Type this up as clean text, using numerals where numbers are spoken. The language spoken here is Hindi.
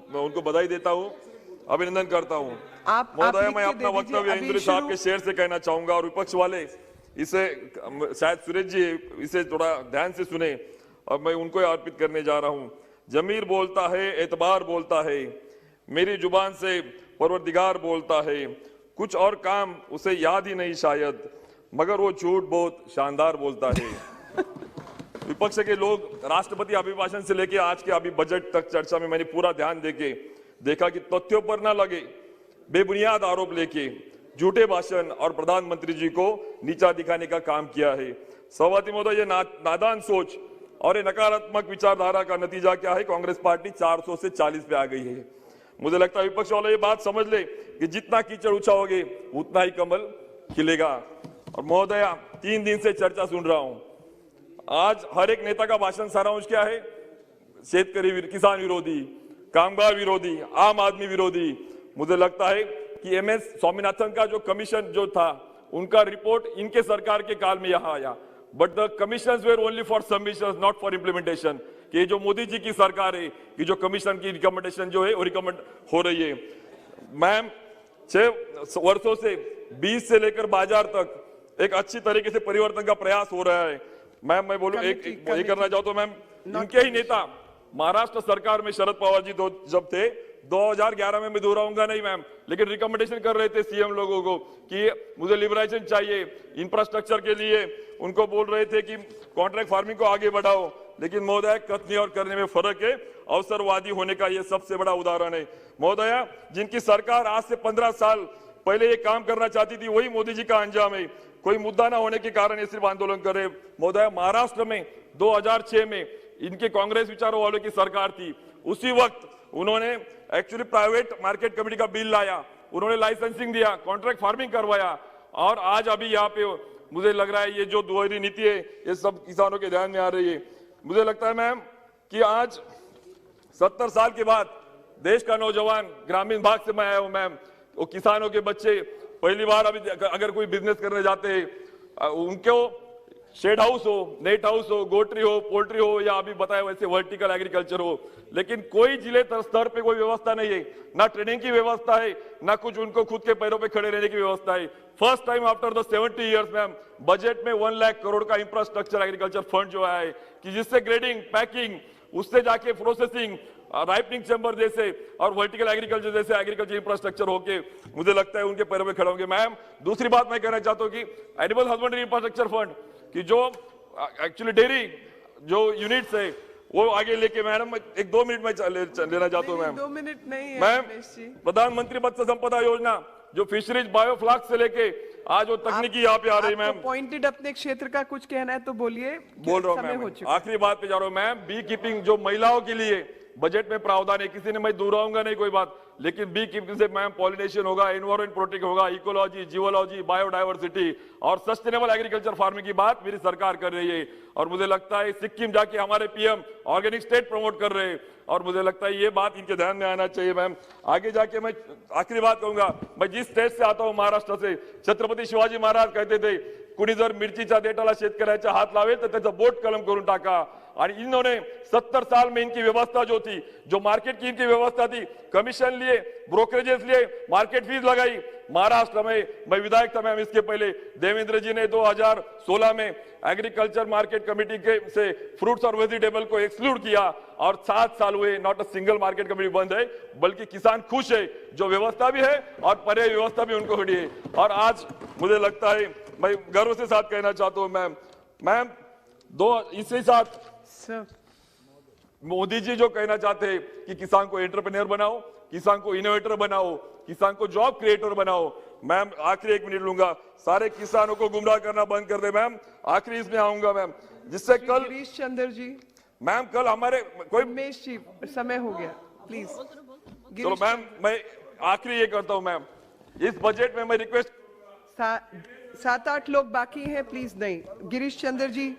मैं उनको बधाई देता हूँ, अभिनंदन करता हूँ। आप महोदय, मैं लिख के अपना दे वक्तव्य दीजिए, इंद्र अभी साहब शुरू- के शेर से कहना चाहूंगा और विपक्ष वाले इसे शायद सुरेश जी इसे थोड़ा ध्यान से सुने और मैं उनको अर्पित करने जा रहा हूँ। जमीर बोलता है, एतबार बोलता है, मेरी जुबान से परवरदिगार बोलता है, कुछ और काम उसे याद ही नहीं शायद, मगर वो झूठ बहुत शानदार बोलता है। विपक्ष के लोग राष्ट्रपति अभिभाषण से लेके आज के अभी बजट तक चर्चा में मैंने पूरा ध्यान देके देखा कि तथ्यों पर ना लगे, बेबुनियाद आरोप लेके झूठे भाषण और प्रधानमंत्री जी को नीचा दिखाने का काम किया है। सभापति महोदय, ये नादान सोच और ये नकारात्मक विचारधारा का नतीजा क्या है? कांग्रेस पार्टी 400 से 40 पे आ गई है। मुझे लगता है विपक्ष वाले ये बात समझ ले कि जितना कीचड़ उछाओगे उतना ही कमल खिलेगा। और महोदय, 3 दिन से चर्चा सुन रहा हूं, आज हर एक नेता का भाषण सारांश क्या है? शेतकरी, किसान विरोधी, कामगार विरोधी, आम आदमी विरोधी। मुझे लगता है कि एमएस स्वामीनाथन का जो कमीशन जो था, उनका रिपोर्ट इनके सरकार के काल में यहाँ आया, but the commissions were only for submissions, not for implementation. कि जो मोदी जी की सरकार है कि जो कमीशन की रिकमेंडेशन जो है वो रिकमेंड हो रही है। मैम, 6 वर्षों से बीज से लेकर बाजार तक एक अच्छी तरीके से परिवर्तन का प्रयास हो रहा है। मैम, मैं बोलूं एक करना चाहता हूं मैम, इनके ही नेता महाराष्ट्र सरकार में शरद पवार जी जब थे 2011 में, मैं दोहराऊंगा नहीं मैम, लेकिन रिकमेंडेशन कर रहे थे सीएम लोगों को कि मुझे लिबराइजेशन चाहिए इंफ्रास्ट्रक्चर के लिए। उनको बोल रहे थे कि कॉन्ट्रैक्ट फार्मिंग को आगे बढ़ाओ, लेकिन महोदय कथनी और करने में फर्क है। अवसरवादी होने का ये सबसे बड़ा उदाहरण है। महोदय, जिनकी सरकार आज से 15 साल पहले ये काम करना चाहती थी, वही मोदी जी का अंजाम है। कोई मुद्दा ना होने के कारण ये सिर्फ आंदोलन कर रहे। महोदय, महाराष्ट्र में 2006 में इनके कांग्रेस विचारों वालों की सरकार थी, उसी वक्त उन्होंने एक्चुअली प्राइवेट मार्केट कमेटी का बिल लाया, उन्होंने लाइसेंसिंग दिया, कॉन्ट्रैक्ट फार्मिंग करवाया। और आज अभी यहाँ पे मुझे लग रहा है ये जो दोहरी नीति है ये सब किसानों के ध्यान में आ रही है। मुझे लगता है मैम कि आज 70 साल के बाद देश का नौजवान, ग्रामीण भाग से मैं आया हूं मैम, वो किसानों के बच्चे पहली बार अभी अगर कोई बिजनेस करने जाते हैं, उनको शेड हाउस हो, नेट हाउस हो, गोट्री हो, पोल्ट्री हो, या अभी बताया वैसे वर्टिकल एग्रीकल्चर हो, लेकिन कोई जिले स्तर पे कोई व्यवस्था नहीं है, ना ट्रेनिंग की व्यवस्था है, ना कुछ उनको खुद के पैरों पे खड़े रहने की व्यवस्था है। First time after the 70 years ma'am, budget में 1 लाख करोड़ का इंफ्रास्ट्रक्चर एग्रीकल्चर फंड जो है कि जिससे ग्रेडिंग, पैकिंग, उससे जाके प्रोसेसिंग, राइपनिंग चैम्बर जैसे और वर्टिकल एग्रीकल्चर जैसे एग्रीकल्चर इंफ्रास्ट्रक्चर होके मुझे लगता है उनके पैरों पे खड़े होंगे। मैम, दूसरी बात मैं कहना चाहता हूँ कि एनिमल हस्बेंड्री इंफ्रास्ट्रक्चर फंड कि जो एक्चुअली डेयरी जो यूनिट्स है वो आगे लेके, मैडम 1-2 मिनट में लेना चाहता हूँ मैम। 2 मिनट नहीं है मैम, प्रधानमंत्री मत्स्य संपदा योजना जो फिशरीज बायोफ्लाक्स से लेके आज वो तकनीकी यहाँ पे आ रही है मैम। पॉइंटेड अपने क्षेत्र का कुछ कहना है तो बोलिए। बोल रहा हूँ मैम, आखिरी बात पे जा रहा हूँ मैम। बी कीपिंग जो महिलाओं के लिए बजट में प्रावधान है, किसी ने मैं दोहराऊंगा नहीं कोई बात, लेकिन बी कीपिंग से मैम पॉलिनेशन होगा, एनवायरमेंट प्रोटेक्ट होगा, इकोलॉजी, जियोलॉजी, बायोडाइवर्सिटी और सस्टेनेबल एग्रीकल्चर फार्मिंग की बात मेरी सरकार कर रही है। और मुझे लगता है सिक्किम जाके हमारे पीएम ऑर्गेनिक स्टेट प्रमोट कर रहे हैं और मुझे लगता है ये बात इनके ध्यान में आना चाहिए मैम। आगे जाके मैं आखिरी बात कहूंगा, मैं जिस स्टेट से आता हूं महाराष्ट्र से, छत्रपती शिवाजी महाराज कहते थे कुणी जर मिरचीच्या देठाला शेतकऱ्याचा हात लावेल तर त्याचा बोट कलम करून टाका। और इन्होंने 70 साल में इनकी व्यवस्था जो थी, जो मार्केट की इनकी व्यवस्था थी, कमीशन लिए, ब्रोकरेजेस लिए, मार्केट फीस लगाई। महाराष्ट्र में मैं विधायक था मैम, इसके पहले देवेंद्र जी ने 2016 में एग्रीकल्चर मार्केट कमेटी के से फ्रूट्स और वेजिटेबल को एक्सक्लूड किया और 7 साल हुए, not a single market committee बंद है, बल्कि किसान खुश है, जो व्यवस्था भी है और पर्याय व्यवस्था भी उनको मिली है। और आज मुझे लगता है, मैं गर्व से साथ कहना चाहता हूं मैम, इसी साथ मोदी जी जो कहना चाहते हैं कि किसान को एंटरप्रेन्योर बनाओ, किसान को इनोवेटर बनाओ, किसान को जॉब क्रिएटर बनाओ। मैम, आखिरी 1 मिनट लूंगा, सारे किसानों को गुमराह करना बंद कर दे मैम। आखिरी इसमें आऊंगा मैम, जिससे कल गिरीश चंद्र जी, मैम कल हमारे कोई उमेश जी, समय हो गया, प्लीज। चलो मैम, मैं आखिरी ये करता हूं मैम, इस बजट में मैं रिक्वेस्ट 7-8 लोग बाकी हैं, प्लीज नहीं। गिरीश चंद्र जी।